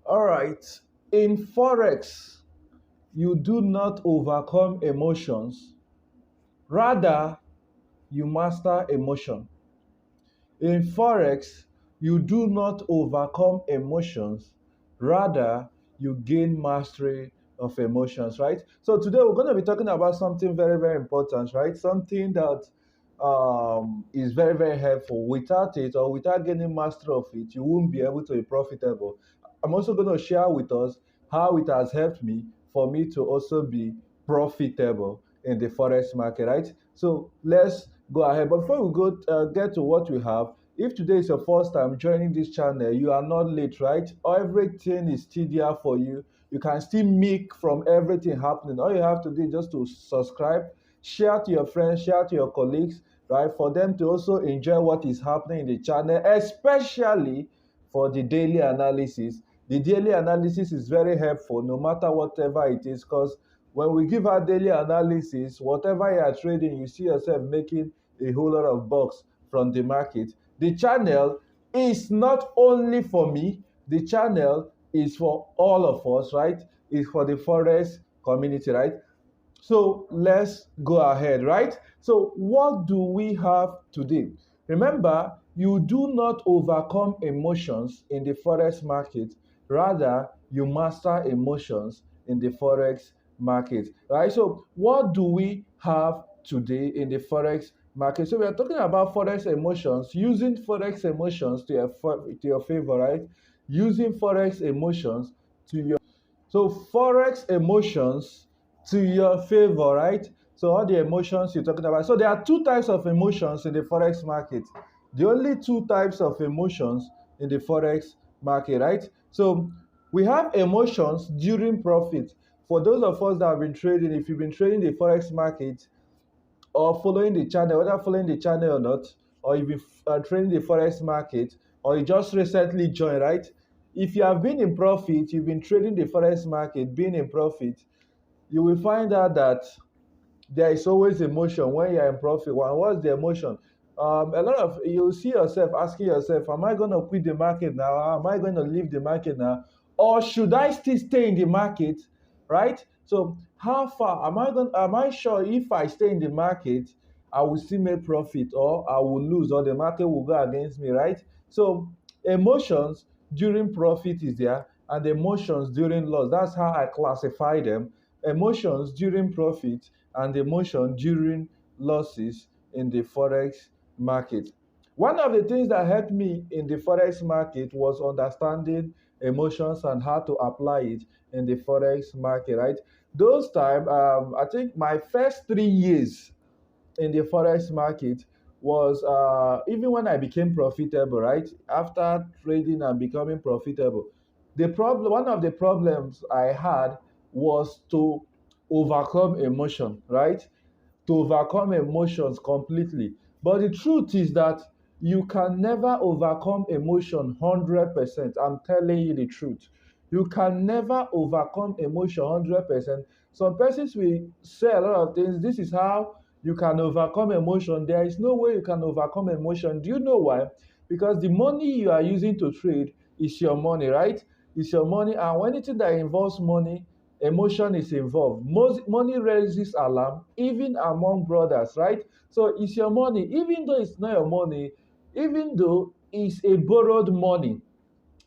All right. In forex, you do not overcome emotions, rather, you master emotion. In forex, you do not overcome emotions, rather, you gain mastery of emotions, right? So, today we're going to be talking about something very, very important, right? Something that is very, very helpful. Without it or without gaining mastery of it, you won't be able to be profitable. I'm also going to share with us how it has helped me for me to also be profitable in the forex market, right? So let's go ahead. But before we go get to what we have, if today is your first time joining this channel, you are not late, right? Everything is still there for you. You can still make from everything happening. All you have to do is just to subscribe, share to your friends, share to your colleagues, right? For them to also enjoy what is happening in the channel, especially for the daily analysis. The daily analysis is very helpful no matter whatever it is, because when we give our daily analysis, whatever you are trading, you see yourself making a whole lot of bucks from the market. The channel is not only for me, the channel is for all of us, right? It's for the forex community, right? So let's go ahead, right? So, what do we have today? Remember, you do not overcome emotions in the forex market, rather, you master emotions in the forex market, right? So, what do we have today in the forex market? So, we are talking about forex emotions, using forex emotions to your favor, right? Using forex emotions to your so forex emotions to your favor, right? So all the emotions you're talking about. So there are two types of emotions in the forex market. The only two types of emotions in the forex market, right? So we have emotions during profit. For those of us that have been trading, if you've been trading the forex market, or following the channel, whether following the channel or not, or you've been trading the forex market, or you just recently joined, right? If you have been in profit, you've been trading the forex market, being in profit, you will find out that there is always emotion when you're in profit. What's the emotion? A lot of you see yourself asking yourself, am I going to quit the market now? Am I going to leave the market now? Or should I still stay in the market? Right? So how far am I sure if I stay in the market, I will still make profit or I will lose or the market will go against me, right? So emotions during profit is there and emotions during loss. That's how I classify them. Emotions during profit and emotion during losses in the forex market. One of the things that helped me in the forex market was understanding emotions and how to apply it in the forex market, right? Those time, I think my first 3 years in the forex market was even when I became profitable, right? After trading and becoming profitable, one of the problems I had was to overcome emotion, right? To overcome emotions completely. But the truth is that you can never overcome emotion 100%. I'm telling you the truth. You can never overcome emotion 100%. Some persons will say a lot of things. This is how you can overcome emotion. There is no way you can overcome emotion. Do you know why? Because the money you are using to trade is your money, right? It's your money. And anything that involves money, emotion is involved. Most money raises alarm even among brothers, right? So it's your money, even though it's not your money, even though it's a borrowed money,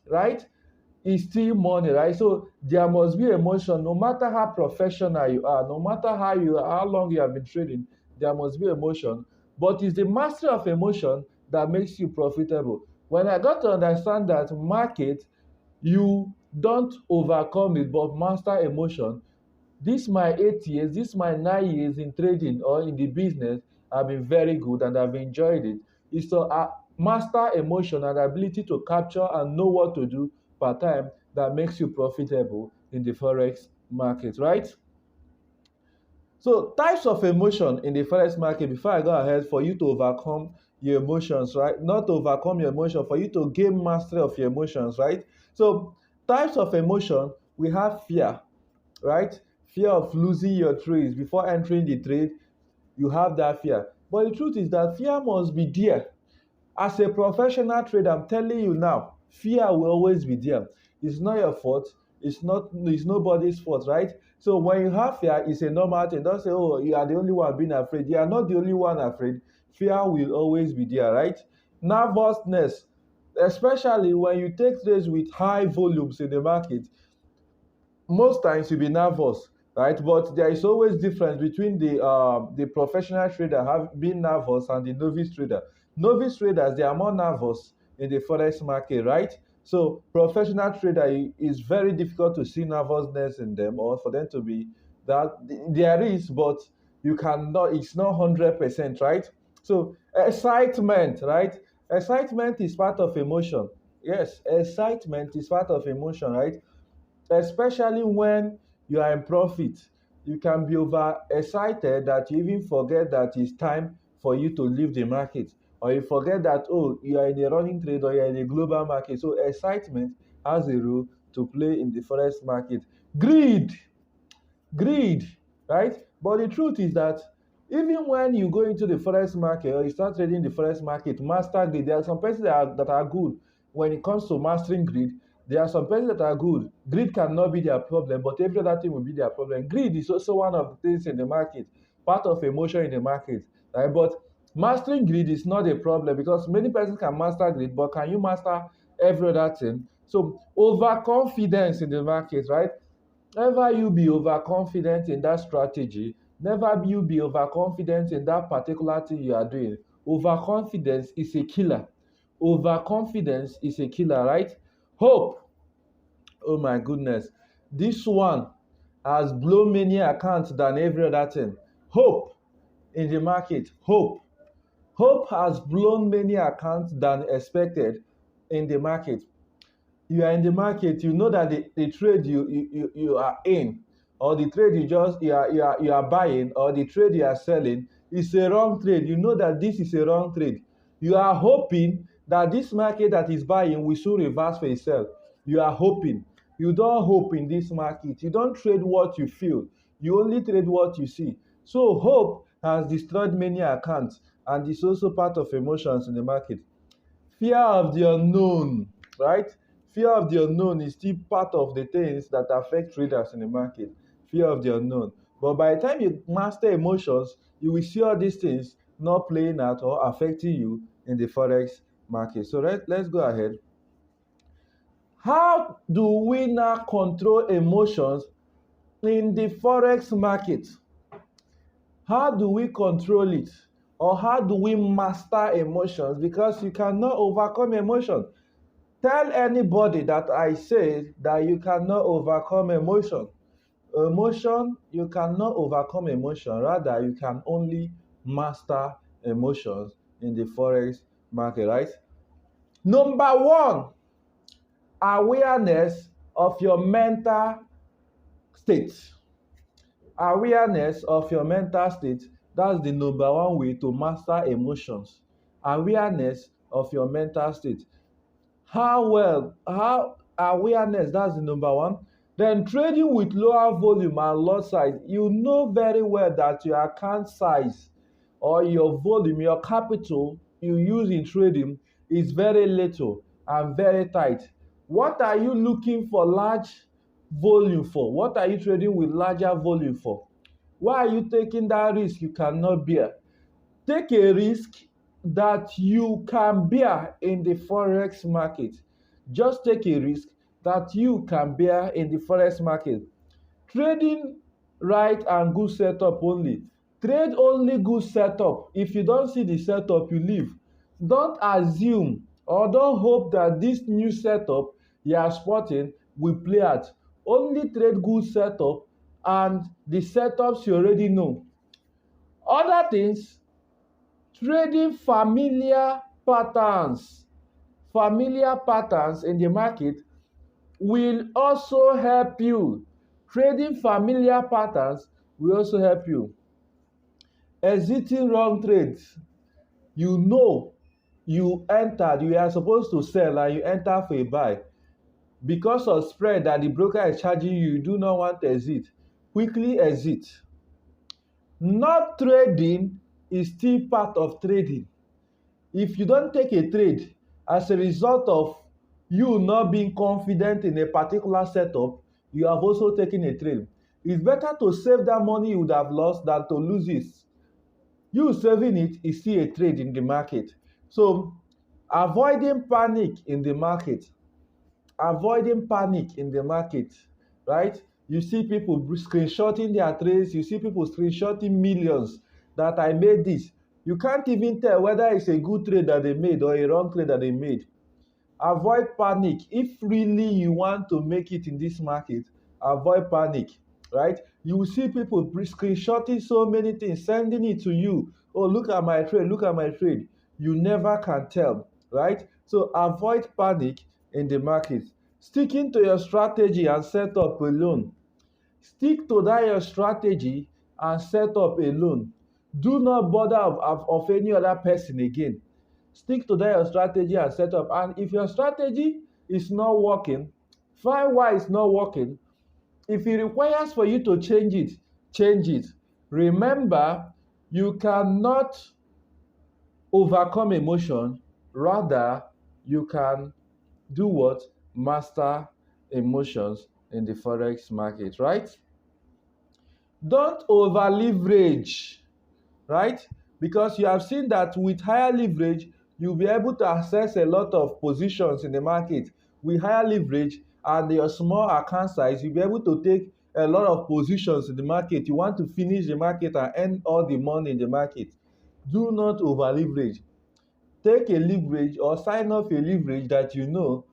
right? It's still money, right? So there must be emotion, no matter how professional you are, no matter how long you have been trading, there must be emotion. But it's the mastery of emotion that makes you profitable. When I got to understand that market, you don't overcome it but master emotion. This my 8 years, this my 9 years in trading or in the business have been very good and I've enjoyed it. It's to master emotion and ability to capture and know what to do per time that makes you profitable in the forex market, right? So types of emotion in the forex market, before I go ahead, for you to overcome your emotions, right? Not to overcome your emotion, for you to gain mastery of your emotions, right? So types of emotion, we have fear, right? Fear of losing your trades before entering the trade, you have that fear. But the truth is that fear must be there. As a professional trader, I'm telling you now, fear will always be there. It's not your fault. It's nobody's fault, right? So when you have fear, it's a normal thing. Don't say, oh, you are the only one being afraid. You are not the only one afraid. Fear will always be there, right? Nervousness, especially when you take trades with high volumes in the market, most times you'll be nervous, right? But there is always difference between the professional trader have being nervous and the novice trader. Novice traders, they are more nervous in the forex market, right? So professional trader is very difficult to see nervousness in them, or for them to be that there is, but you cannot. It's not 100%, right? So excitement, right? Excitement is part of emotion. Yes, excitement is part of emotion, right? Especially when you are in profit. You can be over excited that you even forget that it's time for you to leave the market, or you forget that, oh, you are in a running trade or you're in a global market. So excitement has a role to play in the forex market. Greed, greed, right? But the truth is that even when you go into the forex market or you start trading the forex market, master greed. There are some persons that are good when it comes to mastering greed. There are some persons that are good. Greed cannot be their problem, but every other thing will be their problem. Greed is also one of the things in the market, part of emotion in the market, right? But mastering greed is not a problem because many persons can master greed, but can you master every other thing? So overconfidence in the market, right? Never you be overconfident in that strategy. Never you be overconfident in that particular thing you are doing. Overconfidence is a killer. Overconfidence is a killer, right? Hope. Oh my goodness. This one has blown many accounts than every other thing. Hope in the market. Hope. Hope has blown many accounts than expected in the market. You are in the market, you know that the trade you are in, or the trade you are buying, or the trade you are selling is a wrong trade. You know that this is a wrong trade. You are hoping that this market that is buying will soon reverse for itself. You are hoping. You don't hope in this market. You don't trade what you feel. You only trade what you see. So hope has destroyed many accounts, and is also part of emotions in the market. Fear of the unknown, right? Fear of the unknown is still part of the things that affect traders in the market. Fear of the unknown. But by the time you master emotions, you will see all these things not playing out or affecting you in the forex market. So let's go ahead. How do we now control emotions in the forex market? How do we control it? Or how do we master emotions? Because you cannot overcome emotion. Tell anybody that I say that you cannot overcome emotion. Emotion, you cannot overcome emotion. Rather, you can only master emotions in the forex market, right? Number one, awareness of your mental state. Awareness of your mental state. That's the number one way to master emotions. Awareness of your mental state. How awareness, that's the number one. Then trading with lower volume and lot size, you know very well that your account size or your volume, your capital you use in trading is very little and very tight. What are you looking for large volume for? What are you trading with larger volume for? Why are you taking that risk you cannot bear? Take a risk that you can bear in the forex market. Just take a risk that you can bear in the forex market. Trading right and good setup only. Trade only good setup. If you don't see the setup, you leave. Don't assume or don't hope that this new setup you are spotting will play out. Only trade good setup and the setups you already know. Other things, trading familiar patterns in the market will also help you. Trading familiar patterns will also help you. Exiting wrong trades. You know you entered, you are supposed to sell and you enter for a buy. Because of spread that the broker is charging you, you do not want to exit. Quickly exit. Not trading is still part of trading. If you don't take a trade as a result of You not being confident in a particular setup, you have also taken a trade. It's better to save that money you would have lost than to lose it. You saving it is still a trade in the market. So avoiding panic in the market, avoiding panic in the market, right? You see people screenshotting their trades, you see people screenshotting millions that I made this. You can't even tell whether it's a good trade that they made or a wrong trade that they made. Avoid panic. If really you want to make it in this market, avoid panic, right? You will see people screenshotting so many things, sending it to you. Oh, look at my trade, look at my trade. You never can tell, right? So avoid panic in the market. Sticking to your strategy and setup alone. Stick to that your strategy and set up alone. Do not bother of any other person again. Stick to that your strategy and set up. And if your strategy is not working, find why it's not working. If it requires for you to change it, change it. Remember, you cannot overcome emotion. Rather, you can do what? Master emotions in the forex market, right? Don't over leverage, right? Because you have seen that with higher leverage, you'll be able to access a lot of positions in the market. With higher leverage and your small account size, you'll be able to take a lot of positions in the market. You want to finish the market and earn all the money in the market. Do not over leverage. Take a leverage or sign off a leverage that you know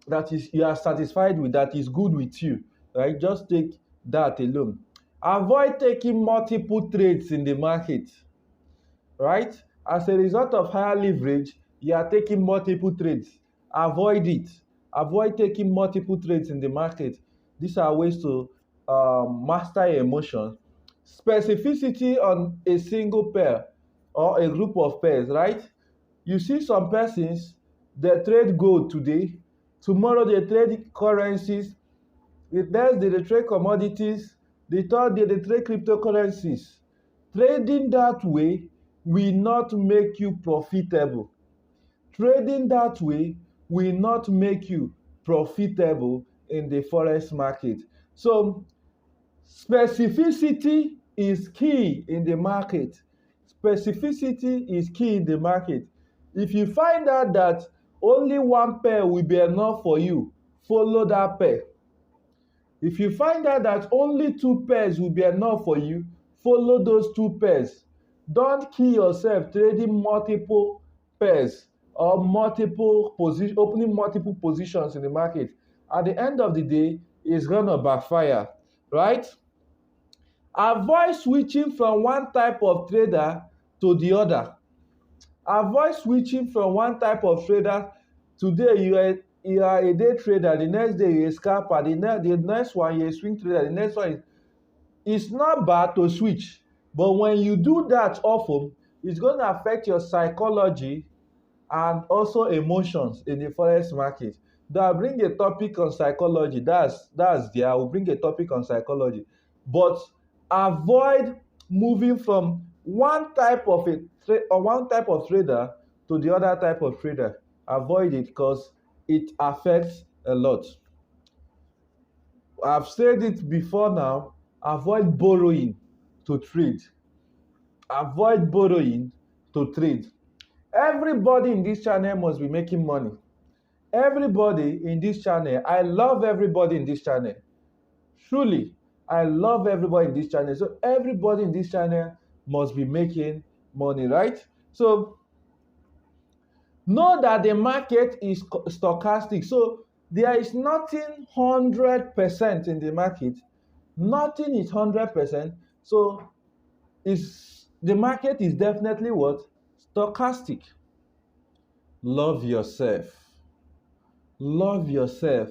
that is you are satisfied with, that is good with you, right? Just take that alone. Avoid taking multiple trades in the market, right? As a result of higher leverage, you are taking multiple trades. Avoid it. Avoid taking multiple trades in the market. These are ways to master your emotions. Specificity on a single pair or a group of pairs, right? You see some persons, they trade gold today, tomorrow they trade currencies, the next day they trade commodities, the third day they trade cryptocurrencies. Trading that way will not make you profitable. Trading that way will not make you profitable in the forex market. So specificity is key in the market. Specificity is key in the market. If you find out that only one pair will be enough for you, follow that pair. If you find out that only two pairs will be enough for you, follow those two pairs. Don't kill yourself trading multiple pairs or opening multiple positions in the market. At the end of the day, it's gonna backfire, right? Avoid switching from one type of trader to the other. Avoid switching from one type of trader. Today you are a day trader, the next day you're a scalper, the next one you're a swing trader, the next one is. It's not bad to switch, but when you do that often, it's going to affect your psychology and also emotions in the forex market. Though I bring a topic on psychology, that's there. I will bring a topic on psychology, but avoid moving from one type of trader to the other type of trader. Avoid it because it affects a lot. I've said it before now. Avoid borrowing to trade. Avoid borrowing to trade. Everybody in this channel must be making money. Everybody in this channel, I love everybody in this channel. Truly, I love everybody in this channel. So everybody in this channel must be making money, right? So know that the market is stochastic. So there is nothing 100% in the market. Nothing is 100%. So the market is definitely what? Stochastic. Love yourself. Love yourself.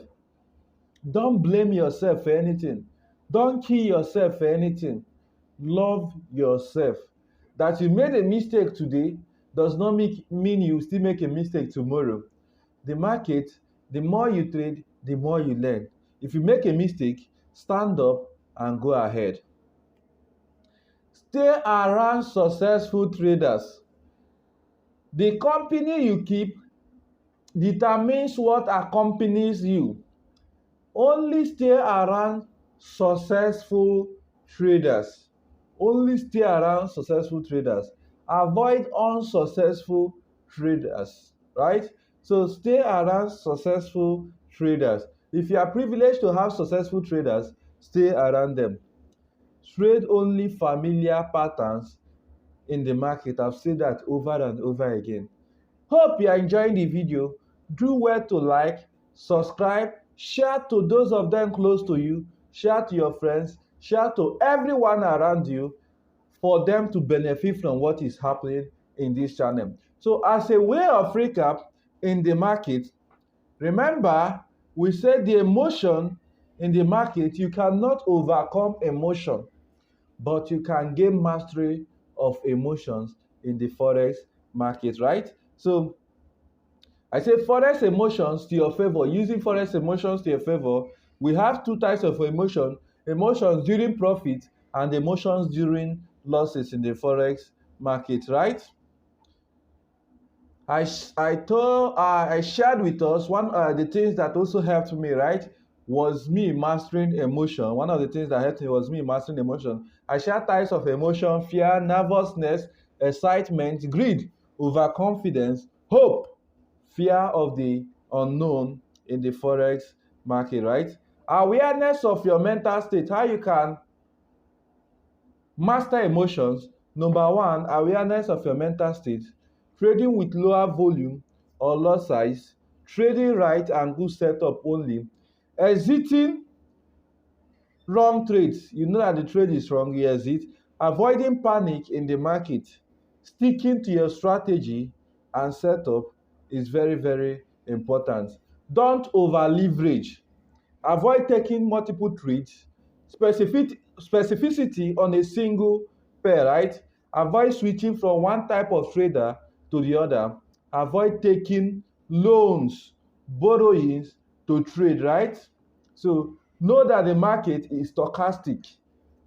Don't blame yourself for anything. Don't kill yourself for anything. Love yourself. That you made a mistake today does not mean you still make a mistake tomorrow. The market, the more you trade, the more you learn. If you make a mistake, stand up and go ahead. Stay around successful traders. The company you keep determines what accompanies you. Only stay around successful traders. Only stay around successful traders. Avoid unsuccessful traders, right? So stay around successful traders. If you are privileged to have successful traders, stay around them. Trade only familiar patterns in the market. I've said that over and over again. Hope you are enjoying the video. Do well to like, subscribe, share to those of them close to you, share to your friends, share to everyone around you for them to benefit from what is happening in this channel. So as a way of recap in the market, remember we said the emotion in the market, you cannot overcome emotion, but you can gain mastery of emotions in the forex market, right? So I say forex emotions to your favor. Using forex emotions to your favor, we have two types of emotion: emotions during profit and emotions during losses in the forex market, right? I shared with us one the things that also helped me, right, was me mastering emotion. One of the things that helped me was me mastering emotion. I shared types of emotion: fear, nervousness, excitement, greed, overconfidence, hope, fear of the unknown in the forex market, right? Awareness of your mental state, how you can master emotions. Number one, awareness of your mental state. Trading with lower volume or lot size. Trading right and good setup only. Exiting wrong trades. You know that the trade is wrong, you exit. Avoiding panic in the market. Sticking to your strategy and setup is very, very important. Don't over leverage. Avoid taking multiple trades. Specificity on a single pair, right? Avoid switching from one type of trader to the other. Avoid taking loans, borrowings to trade, right? So know that the market is stochastic.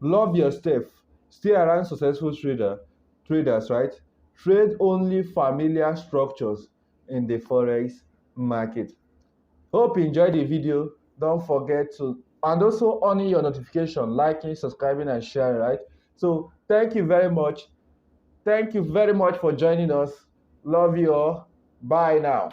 Love yourself. Stay around successful traders, right? Trade only familiar structures in the forex market. Hope you enjoyed the video. Don't forget to, and also on your notification, liking, subscribing, and sharing, right? So thank you very much. Thank you very much for joining us. Love you all. Bye now.